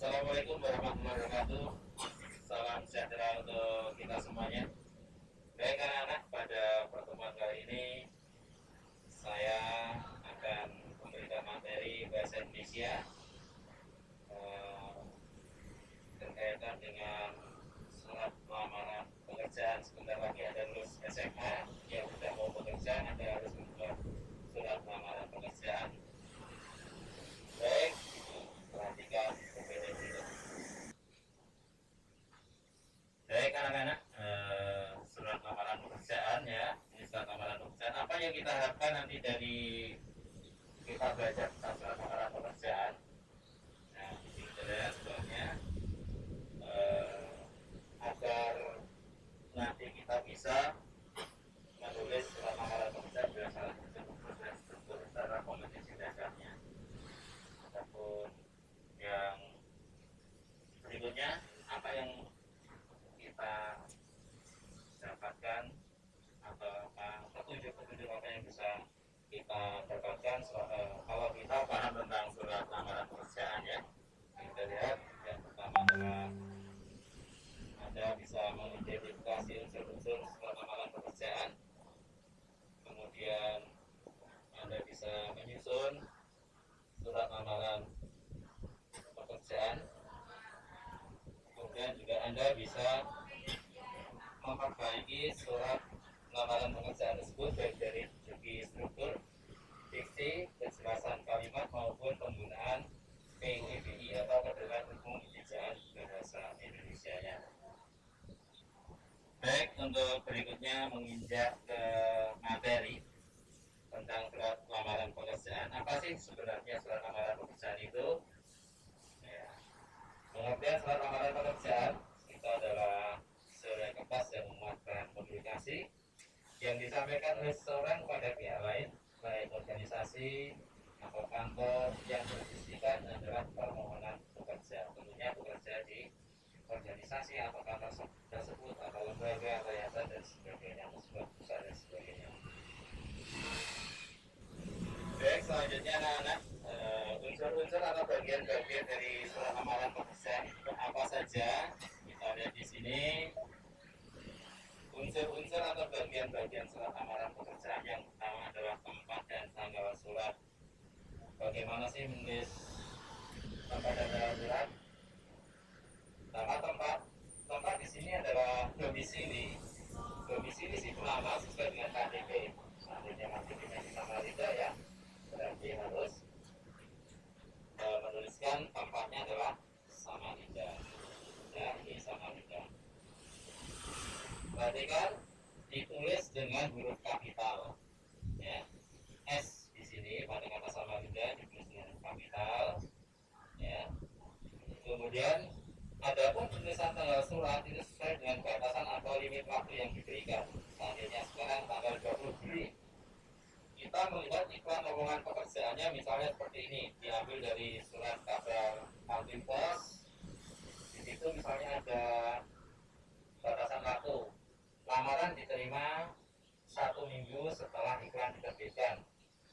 Assalamualaikum warahmatullahi wabarakatuh. Salam sejahtera untuk kita semuanya. Baik anak-anak, pada pertemuan kali ini saya akan memberikan materi bahasa Indonesia berkaitan dengan surat lamaran pekerjaan. Sebentar lagi ada lulus SMA, yang sudah mau bekerja Anda harus membuat surat lamaran pekerjaan. Baik, perhatikan PPT berikut. Baik anak-anak, surat lamaran pekerjaan ya. Ini surat lamaran pekerjaan. Apa yang kita harapkan nanti dari kita belajar tentang surat lamaran pekerjaan? Nah, ini adalah sebabnya agar nanti kita bisa menulis surat lamaran pekerjaan berdasarkan struktur dan struktur secara kompetensi dasarnya. Ataupun yang berikutnya, apa yang kita dapatkan atau petunjuk-petunjuk apa yang bisa kita dapatkan kalau kita paham tentang surat lamaran pekerjaan ya. Kita lihat yang pertama adalah Anda bisa mengidentifikasi unsur-unsur surat lamaran pekerjaan. Kemudian Anda bisa menyusun surat lamaran pekerjaan. Kemudian juga Anda bisa memperbaiki surat lamaran pekerjaan tersebut baik dari segi struktur, diksi, kejelasan kalimat maupun penggunaan PUBI atau pedoman hukum ejaan bahasa Indonesia-nya. Baik, untuk berikutnya menginjak ke materi tentang surat lamaran pekerjaan. Apa sih sebenarnya surat lamaran pekerjaan itu? Ya. Pengertian surat lamaran pekerjaan itu adalah sebuah kertas yang memuatkan publikasi yang disampaikan oleh seseorang kepada pihak lain, baik organisasi atau kantor yang berisikan adalah permohonan bekerja. Tentunya bekerja di organisasi atau kantor tersebut atau lembaga, yayasan dan sebagainya, sebuah perusahaan dan sebagainya. Baik, selanjutnya anak-anak, unsur-unsur atau bagian-bagian dari surat lamaran pekerjaan itu apa saja? Kita lihat di sini unsur-unsur atau bagian-bagian surat lamaran pekerjaan. Yang pertama adalah tempat dan tanggal surat. Bagaimana sih menulis tempat dan tanggal surat? Tempat di sini adalah domisili si pelamar sesuai dengan KTP. Seandainya masih di Samarinda ya, berarti harus menuliskan tempatnya adalah Samarinda. Ya, ini Samarinda. Perhatikan, ditulis dengan huruf kapital. Ya, S di sini pada kata Samarinda ditulis dengan huruf kapital. Ya. Kemudian adapun tulisan tanggal surat itu sesuai dengan batasan atau limit waktu yang diberikan. Seandainya sekarang tanggal 20 Juli, kita melihat iklan lowongan pekerjaannya misalnya seperti ini, diambil dari surat kabar Altim Pos. Di situ misalnya ada batasan waktu, lamaran diterima 1 minggu setelah iklan diterbitkan.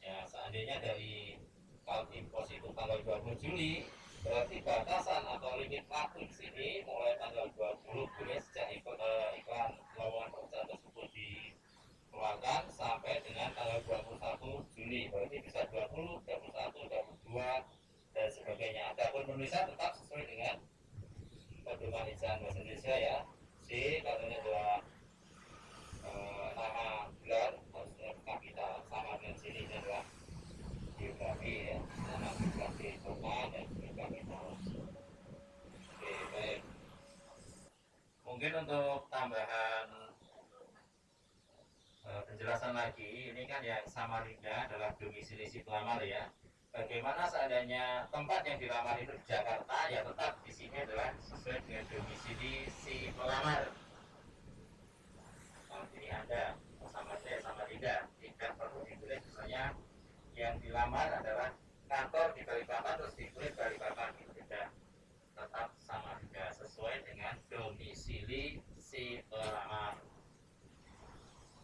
Ya, seandainya dari Altim Pos itu tanggal 20 Juli, berarti batasan atau limit waktu di sini mulai tanggal 20 Juli sejak iklan lowongan pekerjaan tersebut dikeluarkan sampai dengan tanggal 21 Juli. Berarti bisa 20, 21, 22 dan sebagainya. Adapun penulisan tetap sesuai dengan pedoman ejaan bahasa Indonesia ya. C katanya adalah nama bulan harusnya kapital, sama dengan sini adalah biografi ya, nama biografi kota dan kapital. Oke, baik. Mungkin untuk tambahan penjelasan lagi, ini kan yang Samarinda adalah domisili si pelamar ya. Bagaimana seandainya tempat yang dilamar itu di Jakarta, ya tetap di sini adalah sesuai dengan domisili si pelamar. Nah, ini Anda Samarinda, tidak perlu ditulis misalnya yang dilamar adalah kantor di Balikpapan terus ditulis Balikpapan, itu tidak, tetap Samarinda sesuai dengan domisili si pelamar.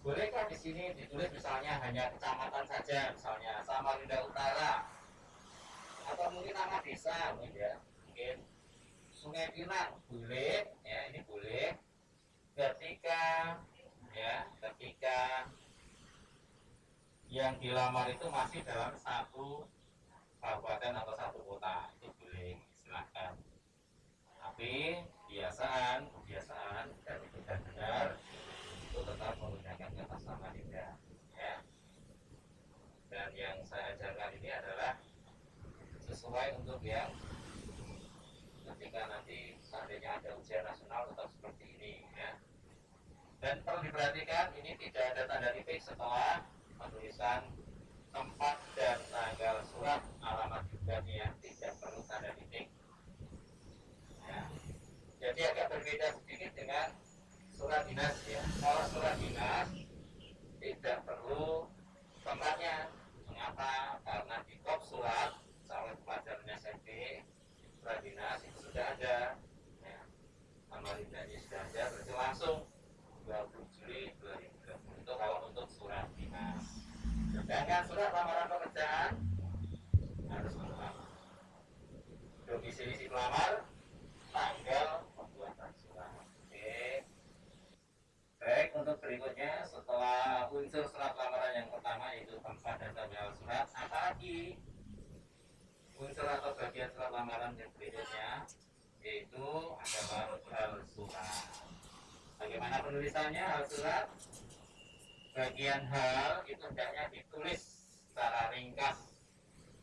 Bolehkah di sini ditulis misalnya hanya kecamatan saja, misalnya Samarinda Utara, atau mungkin nama desa, mungkin ya, mungkin pengepinan boleh, ya ini boleh ketika yang dilamar itu masih dalam satu kabupaten atau satu kota, itu boleh, silahkan. Tapi kebiasaan dan itu benar itu tetap menggunakan kata samarinda, ya. Dan yang saya ajarkan ini adalah sesuai untuk yang ketika nanti seandainya ada ujian nasional tetap seperti ini, ya. Dan perlu diperhatikan ini tidak ada tanda titik setelah penulisan tempat dan tanggal surat, alamat juga ya, tidak perlu tanda titik, ya. Jadi agak berbeda sedikit dengan surat dinas, ya. Kalau surat dinas tidak perlu tempatnya. Mengapa? Karena di kop surat calon pelajarnya SMP surat dinas itu sudah ada, ya. Samarindanya sudah ada, berarti langsung 20 Juli 2020 itu kalau untuk surat dinas. Sedangkan surat lamaran pekerjaan harus menolak domisili si pelamar, tanggal pembuatan surat. Oke. Baik, untuk berikutnya setelah unsur surat lamaran yang pertama yaitu tempat dan tanggal surat, apalagi unsur atau bagian surat lamaran yang berikutnya yaitu adalah hal surat. Bagaimana penulisannya hal surat? Bagian hal itu hendaknya ditulis secara ringkas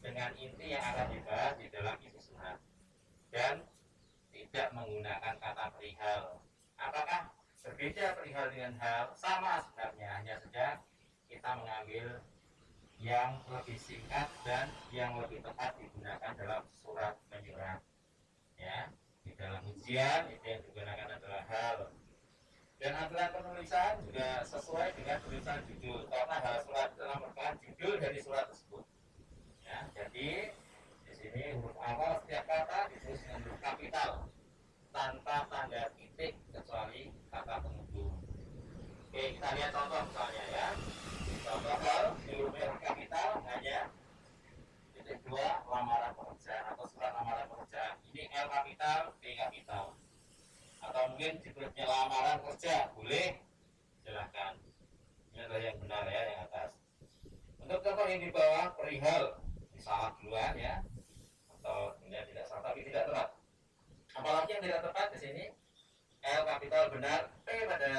dengan inti yang akan dibahas di dalam isi surat dan tidak menggunakan kata perihal. Apakah berbeda perihal dengan hal? Sama sebenarnya, hanya saja kita mengambil yang lebih singkat dan yang lebih tepat digunakan dalam surat menyurat, ya. Di dalam ujian itu yang digunakan adalah hal. Dan aturan penulisan juga sesuai dengan tulisan judul, karena hal surat adalah merupakan judul dari surat tersebut, ya. Jadi di sini huruf awal setiap kata ditulis dengan huruf kapital tanpa tanda titik kecuali kata penghubung. Oke, kita lihat contoh misalnya, ya. Contoh hal di huruf kapital hanya titik 2 lamaran pekerjaan atau surat lamaran pekerjaan. Ini L kapital, P kapital. Atau mungkin judulnya lamaran kerja, boleh, silahkan. Ini adalah yang benar, ya, yang atas. Untuk contoh yang di bawah perihal, salah duluan, ya, atau tidak salah tapi tidak tepat. Apalagi yang tidak tepat di sini L kapital benar, P pada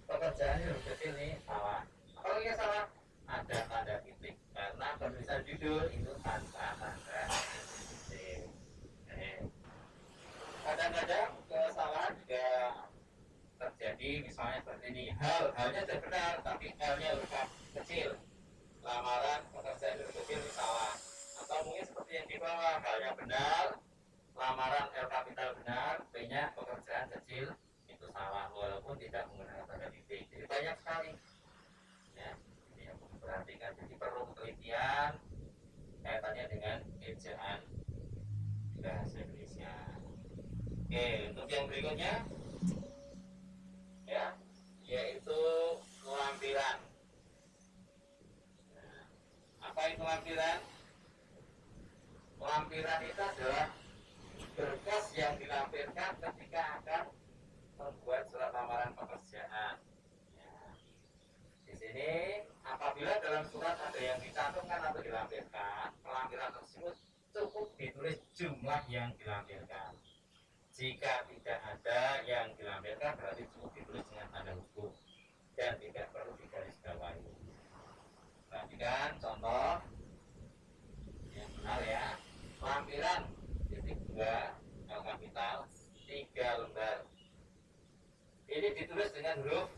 pekerjaan huruf kecil ini salah. Apalagi yang salah ada tanda titik karena penulisan judul itu tanpa tanda titik. Kadang-kadang kesalahan juga terjadi, misalnya seperti ini, halnya sudah benar tapi L-nya huruf kecil, lamaran pekerjaan huruf kecil ini salah. Atau mungkin seperti yang di bawah, halnya benar, lamaran L kapital benar, P-nya pekerjaan kecil itu salah walaupun tidak menggunakan tanda titik. Jadi banyak sekali, ya, ini yang perlu diperhatikan. Jadi perlu penelitian kaitannya dengan ejaan bahasa Indonesia. Oke, untuk yang berikutnya, ya, yaitu lampiran. Nah, apa itu lampiran? Lampiran itu adalah berkas yang dilampirkan ketika akan membuat surat lamaran pekerjaan. Ya. Di sini apabila dalam surat ada yang dicantumkan atau dilampirkan, lampiran tersebut cukup ditulis jumlah yang dilampirkan. Jika tidak ada yang dilampirkan berarti cukup ditulis dengan tanda huruf dan tidak perlu digarisbawahi. Perhatikan contoh yang benar, ya. Lampiran titik 2 L kapital 3 lembar. Ini ditulis dengan huruf,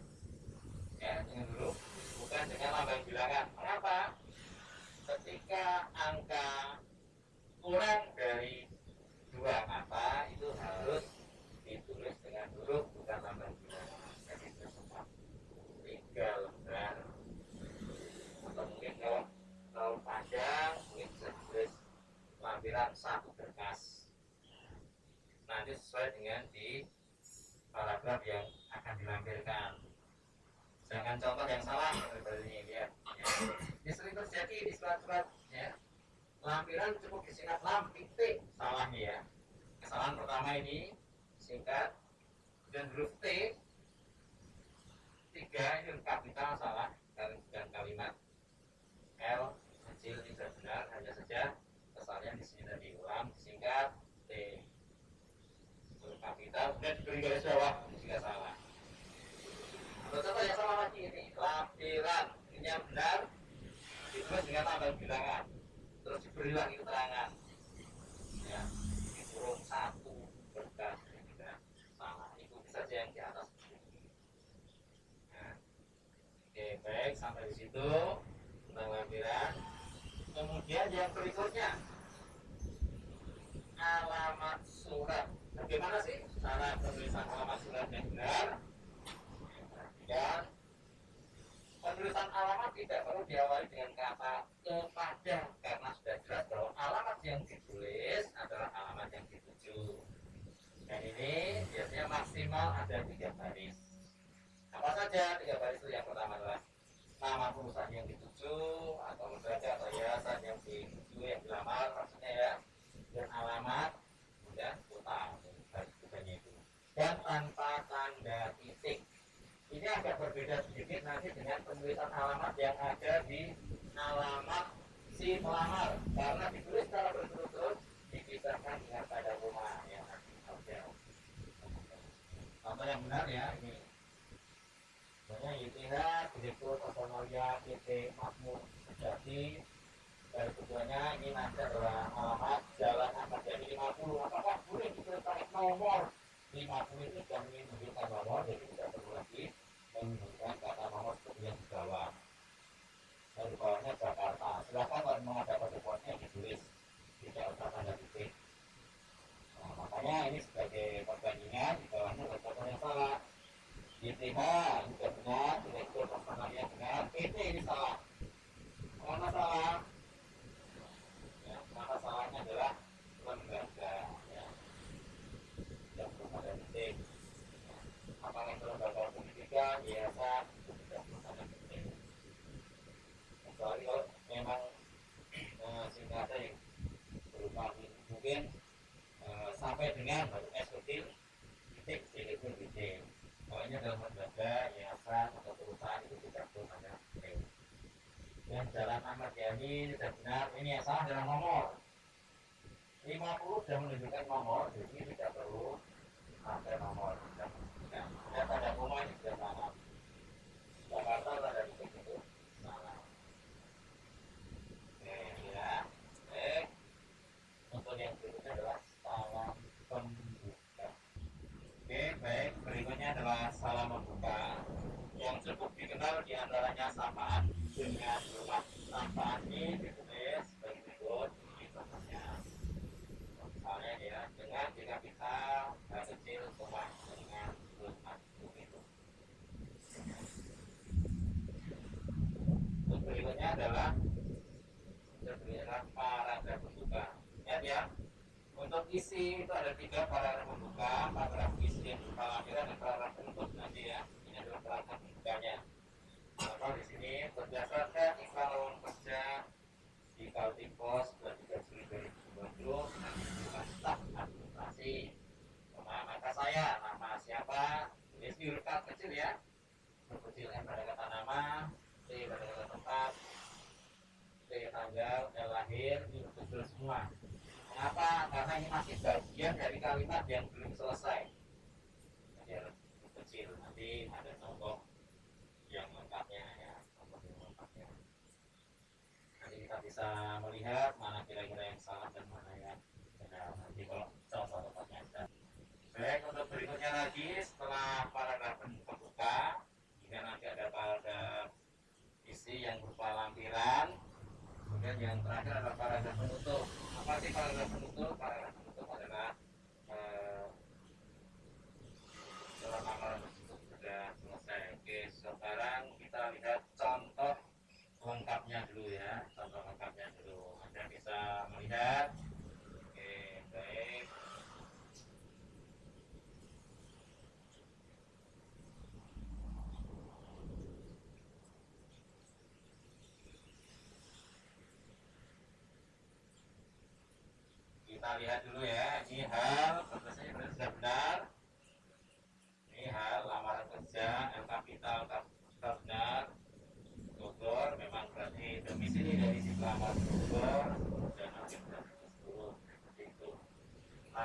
ya, dengan huruf bukan dengan lambang bilangan. Mengapa? Ketika angka kurang dari 2 kata itu harus ditulis dengan huruf bukan lambang bilangan. Jadi tersebut 3 lembar. Atau mungkin kalau panjang mungkin bisa ditulis lampiran 1 berkas. Nanti sesuai dengan di paragraf yang akan dilampirkan. Jangan contoh yang salah seperti ini, lihat. Ya. Ini sering terjadi di surat-surat, ya. Lampiran cukup disingkat lam titik, salahnya, ya. Kesalahan pertama ini singkat, dan huruf T 3 ini huruf kapital salah dan kalimat L kecil ini sudah benar, hanya saja kesalahan di sini tadi ulang disingkat T huruf kapital kemudian diberi garis bawah jika salah. Atau contoh yang salah lagi ini lampiran ini yang benar ditulis dengan tambah bilangan terus diberi lagi keterangan ya kurung satu berkas tidak salah, ikuti saja yang di atas. Nah, oke baik sampai di situ tentang lampiran. Kemudian yang berikutnya alamat surat. Bagaimana sih cara penulisan alamat surat yang benar? Dan penulisan alamat tidak perlu diawali dengan kata kepada karena sudah jelas bahwa alamat yang ditulis adalah alamat yang dituju. Dan ini biasanya maksimal ada 3 baris. Apa saja 3 baris itu? Yang pertama adalah nama perusahaan yang dituju atau lembaga atau yayasan yang dituju yang dilamar maksudnya ya, dan alamat kemudian kota baris keduanya itu dan tanpa tanda titik. Ini agak berbeda sedikit nanti dengan penulisan alamat yang ada di alamat si pelamar karena ditulis secara berturut-turut dipisahkan dengan tanda koma yang ada. Contoh yang benar ya ini. Misalnya YTH, Direktur Personalia PT Makmur Sejati. Dari keduanya ini nanti adalah alamat Jalan Ahmad Yani 50. Apakah boleh dituliskan nomor 50 itu sudah menunjukkan nomor, jadi tidak perlu lagi menunjukkan kata nomor seperti yang di bawah. Dan di bawahnya Jakarta. Silakan kalau memang ada paspornya ditulis tidak usah tanda titik. Nah, makanya ini sebagai perbandingan di bawahnya ada contoh yang salah. YTH ini sudah benar, Direktur Personalia benar, PT ini salah. Karena salah. Ya, maka salahnya adalah lembaga. Ya. Tidak perlu tanda titik. Apakah itu lembaga pendidikan, yayasan, tidak perlu tanda titik. Kecuali kalau memang singkatnya yang berupa mungkin sampai dengan baru S kecil, titik, titik, titik. Kalau ini adalah lembaga, yayasan atau perusahaan itu tidak perlu tanda titik. Dan Jalan Ahmad Yani sudah benar, ini yang salah adalah nomor 50 sudah menunjukkan nomor, jadi tidak perlu ada nomor. Dan tanda koma ini sudah salah. Jakarta tanda titik itu salah. Oke ya. Untuk yang berikutnya adalah salam pembuka. Oke baik, berikutnya adalah salam membuka yang cukup dikenal diantaranya sapaan dengan rumah. Sapaan ini ditulis sebagai berikut di contohnya. Misalnya ya, dengan di kapital, kecil, koma dengan rumah begitu. Untuk berikutnya adalah paragraf pembuka. Ya. Untuk isi itu ada 3 paragraf pembuka, paragraf isi yang berupa lampiran dan paragraf penutup nanti ya. Ini adalah paragraf pembukanya. Maka di sini berdasarkan iklan lowongan kerja di Kaltipos 23 Juli 2020 dengan pembukaan staf administrasi. Maka saya nama siapa tulis di huruf kecil ya, huruf kecil M pada kata nama, T pada kata tempat, T tanggal, L lahir, ini huruf kecil semua. Mengapa? Karena ini masih bagian dari kalimat yang belum selesai. Jadi harus kecil. Nanti ada contoh yang lengkapnya ya, contoh yang lengkapnya. Nanti kita bisa melihat mana kira-kira yang salah dan mana yang benar. Nanti kalau contoh contohnya. Baik, untuk berikutnya lagi setelah paragraf pembuka, jika nanti ada paragraf isi yang berupa lampiran. Kemudian yang terakhir adalah paragraf penutup. Apa sih paragraf penutup? Paragraf penutup adalah surat lamaran tersebut sudah selesai. Oke, sekarang kita lihat contoh lengkapnya dulu ya. Contoh lengkapnya dulu. Anda bisa melihat. Oke, baik. Kita lihat dulu ya, ini hal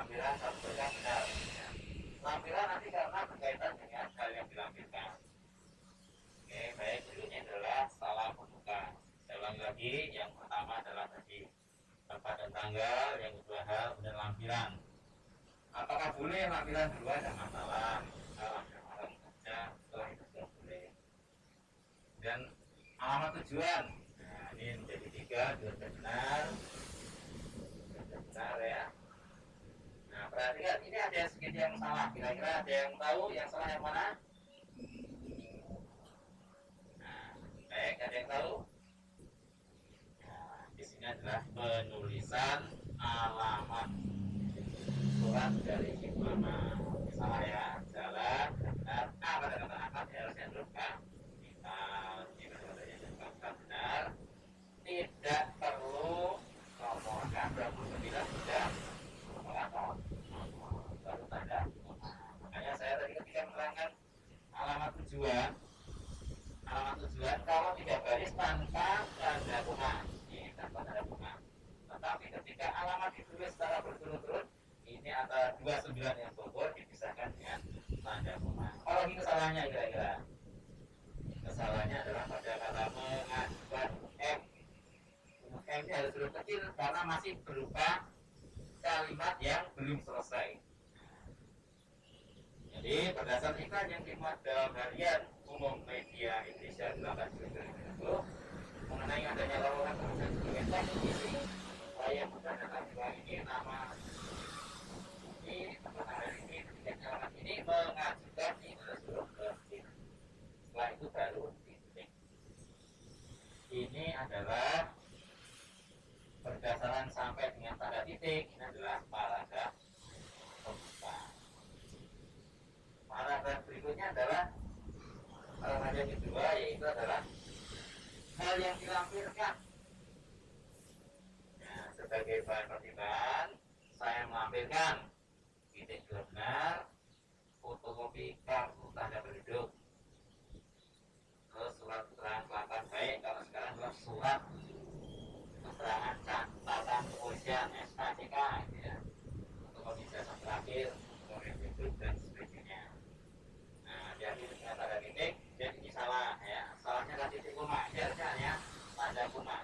lampiran satu berkas benar. Ya. Lampiran nanti karena berkaitan dengan hal yang dilampirkan. Oke, baik, berikutnya adalah salah pembuka. Saya ulangi lagi, yang pertama adalah tadi tempat dan tanggal, yang kedua hal, benar lampiran. Apakah boleh lampiran dua ada masalah? Lampiran saja, setelah itu sudah boleh. Dan alamat tujuan, nah ini menjadi tiga, dua benar, benar ya. Nah perhatikan, ini ada sedikit yang salah. Kira-kira ada yang tahu yang salah yang mana? Nah, baik, ada yang tahu? Nah, di sini adalah penulisan alamat surat dari Imama. Salah ya, jalan, benar. Pada kata akad ya harusnya dulu kan. Benar, tidak perlu nomor berapa 9 tidak baru tanda. Makanya saya tadi ketika menerangkan alamat tujuan kalau 3 baris tanpa tanda koma, ini tanpa tanda koma. Tetapi ketika alamat ditulis secara berturut-turut, ini antara 29 yang bogor dipisahkan dengan tanda koma. Kalau ini kesalahannya kira-kira kesalahannya adalah pada kata mengajukan M. M ini harus huruf kecil karena masih berupa kalimat yang belum selesai. Jadi berdasar iklan yang dimuat dalam harian umum media Indonesia 18 mengenai adanya lowongan pekerjaan sebagai teknisi saya bukan datang juga ini nama ini tempat ini alamat ini mengajukan di huruf kecil. Setelah itu baru titik. Ini adalah berdasarkan sampai dengan tanda titik. Ini adalah paragraf pembuka. Paragraf berikutnya adalah paragraf yang kedua, yaitu adalah hal yang dilampirkan. Nah, sebagai bahan pertimbangan saya melampirkan titik benar, fotokopi kartu tanda penduduk, terus surat keterangan kelengkapan baik, kalau sekarang adalah surat keterangan catatan kepolisian SKCK ya, untuk ijazah terakhir, kemudian hidup dan sebagainya. Nah, jadi dengan tanda titik, jadi ini salah ya, salahnya tanda titik koma, harusnya hanya tanda koma.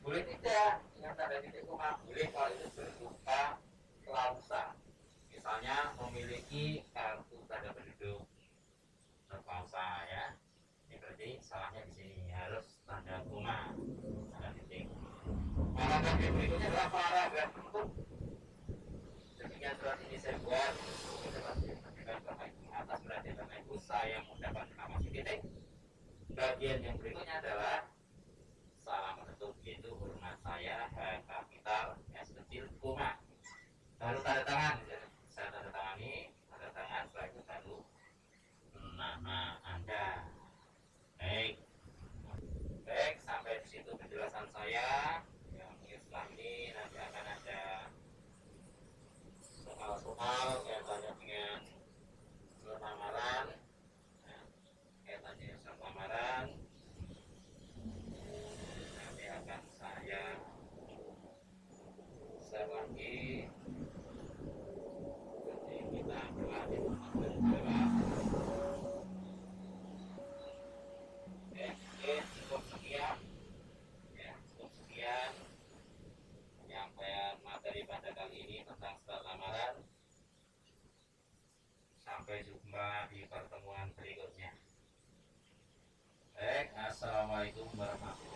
Boleh tidak dengan tanda titik koma, boleh kalau itu berupa klausa, misalnya memiliki kartu tanda penduduk berklausa ya. Ini berarti salahnya di sini harus tanda koma, tanda titik. Paragraf yang berikutnya adalah paragraf bentuk. Demikian surat ini saya buat atas berarti Bapak Ibu saya mendapat informasi titik. Bagian yang berikutnya adalah salah bentuk, yaitu hormat saya H kapital S kecil koma. Baru tanda tangan, saya tanda tangani, tanda tangan, setelah itu baru nama Anda. Baik, sampai di situ penjelasan saya. Setelah ini nanti akan ada soal-soal kaitannya dengan surat lamaran, kaitannya surat lamaran. Nanti akan saya share lagi. Jadi kita berlatih menjawab. Oke, cukup sekian. Ya, cukup sekian penyampaian materi pada kali ini tentang surat lamaran. Sampai jumpa di pertemuan berikutnya. Baik, assalamualaikum warahmatullahi wabarakatuh.